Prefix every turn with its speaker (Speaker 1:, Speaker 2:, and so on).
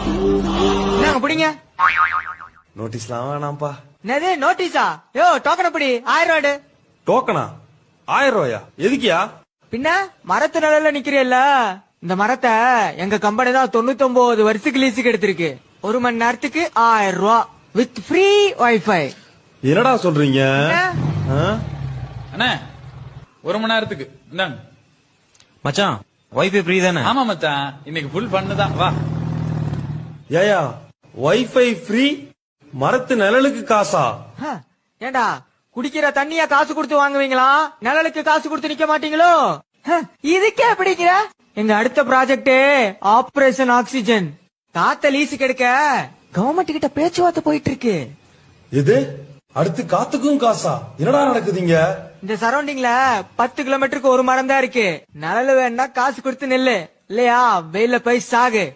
Speaker 1: என்னங்க பிடிங்க.
Speaker 2: நோட்டீஸ்லாம் வேணாம்ப்பா.
Speaker 1: என்னது நோட்டீஸா? யோ டோக்கன் அப்படி 1000 ரூபாடு.
Speaker 2: டோக்கனா 1000 ரூபாயா? எதுக்கியா?
Speaker 1: பின்ன மரத்து நிழல்ல நிக்கிறீல்ல, இந்த மரத்தை எங்க கம்பெனி தான் 99 வருஷத்துக்கு லீஸுக்கு எடுத்திருக்கு. 1 மணி நேரத்துக்கு 1000 ரூபா வித் ஃப்ரீ வைஃபை.
Speaker 2: என்னடா சொல்றீங்க?
Speaker 3: அண்ணே 1 மணி நேரத்துக்கு இந்தாங்க
Speaker 4: மச்சான். வைஃபை ஃப்ரீ தானே?
Speaker 3: ஆமா மச்சான், இன்னைக்கு ஃபுல் பண்ணுதான். வா.
Speaker 2: ஏயா வைஃபை ஃப்ரீ, மரத்து நிழலுக்கு காசா?
Speaker 1: ஏண்டா குடிக்கிற தண்ணிய காசு கொடுத்து வாங்குவீங்களா? நிழலுக்கு காசு கொடுத்து நிக்க மாட்டீங்களோ? இதுக்கே பிடிக்கிற? எங்க அடுத்த ப்ராஜெக்ட் ஆபரேஷன் ஆக்சிஜன். காத்த லீஸுக்கு எடுக்க கவர்மெண்ட் கிட்ட பேச்சுவார்த்தை போயிட்டு இருக்கு.
Speaker 2: இது அடுத்து காத்துக்கும் காசா? என்னடா நடக்குதுங்க?
Speaker 1: இந்த சரௌண்டிங்ல 10 கிலோமீட்டருக்கு ஒரு மரம் தான் இருக்கு. நிழல் வேணா காசு கொடுத்து நெல்லு, இல்லையா வெயில போய் சாகு.